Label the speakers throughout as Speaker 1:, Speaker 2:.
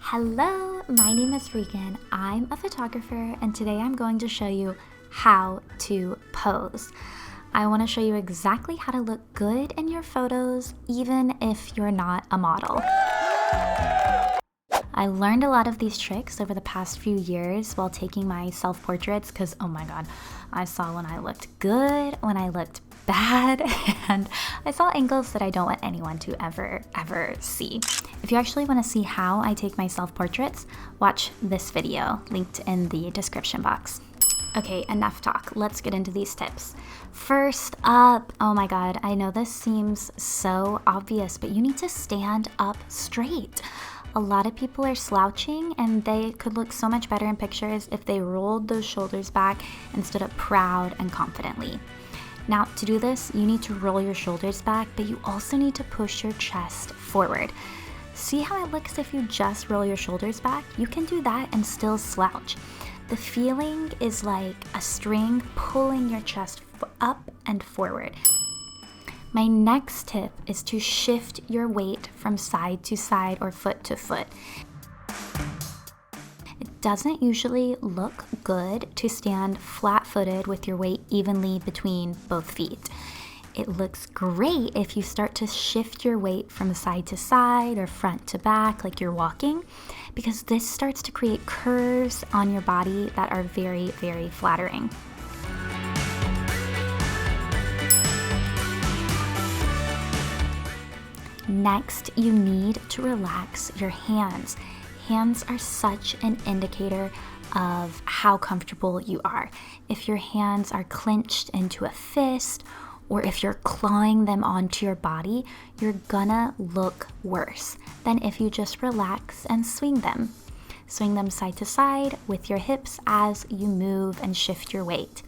Speaker 1: Hello, my name is Regan. I'm a photographer and today I'm going to show you how to pose. I want to show you exactly how to look good in your photos even if you're not a model. I learned a lot of these tricks over the past few years while taking my self-portraits because, oh my god, I saw when I looked good, when I looked bad, and I saw angles that I don't want anyone to ever see. If you actually want to see how I take my self-portraits, watch this video, linked in the description box. Okay, enough talk. Let's get into these tips. First up, oh my god, I know this seems so obvious, but you need to stand up straight. A lot of people are slouching and they could look so much better in pictures if they rolled those shoulders back and stood up proud and confidently. Now, to do this, you need to roll your shoulders back, but you also need to push your chest forward. See how it looks if you just roll your shoulders back? You can do that and still slouch. The feeling is like a string pulling your chest up and forward. My next tip is to shift your weight from side to side or foot to foot. It doesn't usually look good to stand flat-footed with your weight evenly between both feet. It looks great if you start to shift your weight from side to side or front to back like you're walking, because this starts to create curves on your body that are very, very flattering. Next, you need to relax your hands. Hands are such an indicator of how comfortable you are. If your hands are clenched into a fist, or if you're clawing them onto your body, you're gonna look worse than if you just relax and swing them. Swing them side to side with your hips as you move and shift your weight.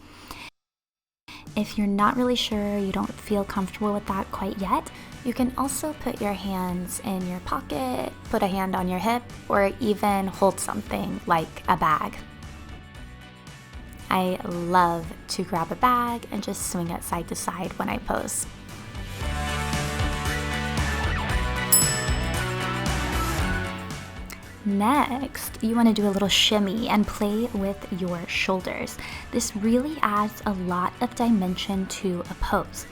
Speaker 1: If you're not really sure, you don't feel comfortable with that quite yet, you can also put your hands in your pocket, put a hand on your hip, or even hold something like a bag. I love to grab a bag and just swing it side to side when I pose. Next, you want to do a little shimmy and play with your shoulders. This really adds a lot of dimension to a pose.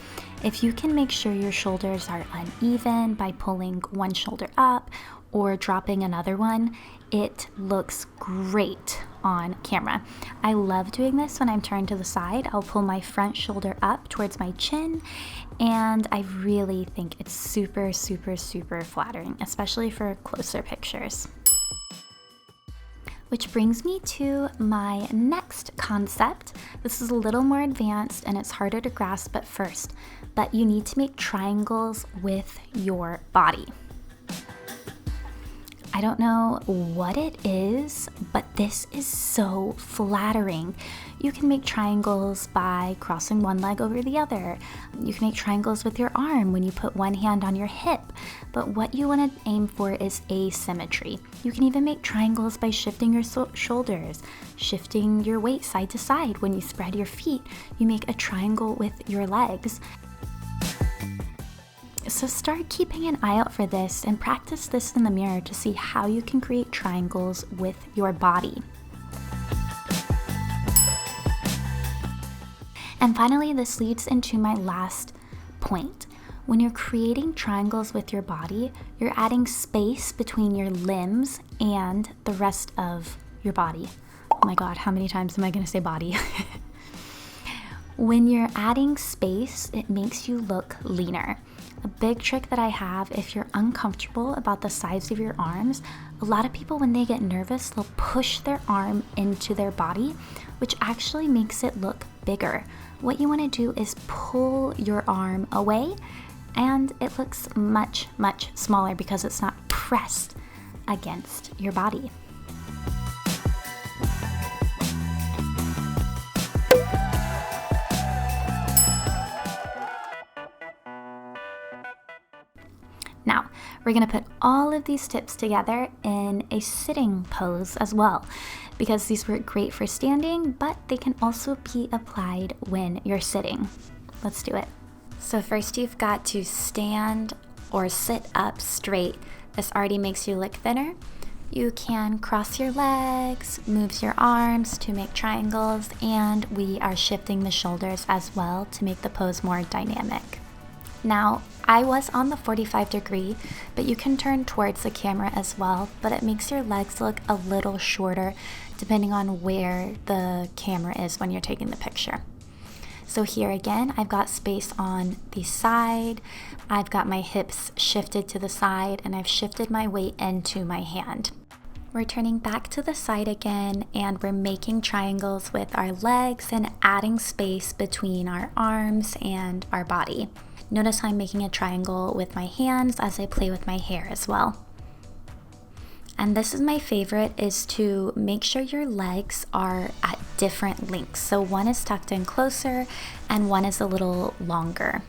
Speaker 1: If you can make sure your shoulders are uneven by pulling one shoulder up or dropping another one, it looks great on camera. I love doing this when I'm turned to the side. I'll pull my front shoulder up towards my chin, and I really think it's super, super, super flattering, especially for closer pictures. Which brings me to my next concept. This is a little more advanced and it's harder to grasp at first, but you need to make triangles with your body. I don't know what it is, but this is so flattering. You can make triangles by crossing one leg over the other. You can make triangles with your arm when you put one hand on your hip. But what you want to aim for is asymmetry. You can even make triangles by shifting your shoulders, shifting your weight side to side. When you spread your feet, you make a triangle with your legs. So start keeping an eye out for this and practice this in the mirror to see how you can create triangles with your body. And finally, this leads into my last point. When you're creating triangles with your body, you're adding space between your limbs and the rest of your body. Oh my god, how many times am I going to say body? When you're adding space, it makes you look leaner. A big trick that I have, if you're uncomfortable about the size of your arms, a lot of people when they get nervous, they'll push their arm into their body, which actually makes it look bigger. What you want to do is pull your arm away and it looks much, much smaller because it's not pressed against your body. Now, we're going to put all of these tips together in a sitting pose as well, because these work great for standing, but they can also be applied when you're sitting. Let's do it. So first you've got to stand or sit up straight. This already makes you look thinner. You can cross your legs, move your arms to make triangles, and we are shifting the shoulders as well to make the pose more dynamic. Now, I was on the 45-degree, but you can turn towards the camera as well, but it makes your legs look a little shorter depending on where the camera is when you're taking the picture. So here again, I've got space on the side, I've got my hips shifted to the side, and I've shifted my weight into my hand. We're turning back to the side again, and we're making triangles with our legs and adding space between our arms and our body. Notice I'm making a triangle with my hands as I play with my hair as well. And this is my favorite, is to make sure your legs are at different lengths. So one is tucked in closer and one is a little longer.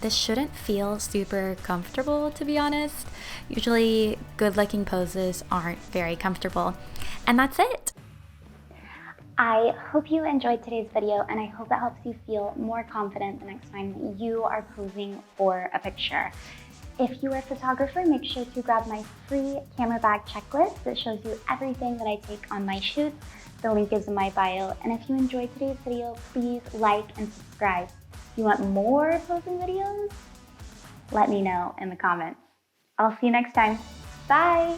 Speaker 1: This shouldn't feel super comfortable, to be honest. Usually good looking poses aren't very comfortable. And that's it. I hope you enjoyed today's video, and I hope it helps you feel more confident the next time you are posing for a picture. If you are a photographer, make sure to grab my free camera bag checklist that shows you everything that I take on my shoots. The link is in my bio. And if you enjoyed today's video, please like and subscribe. If you want more posing videos? Let me know in the comments. I'll see you next time. Bye!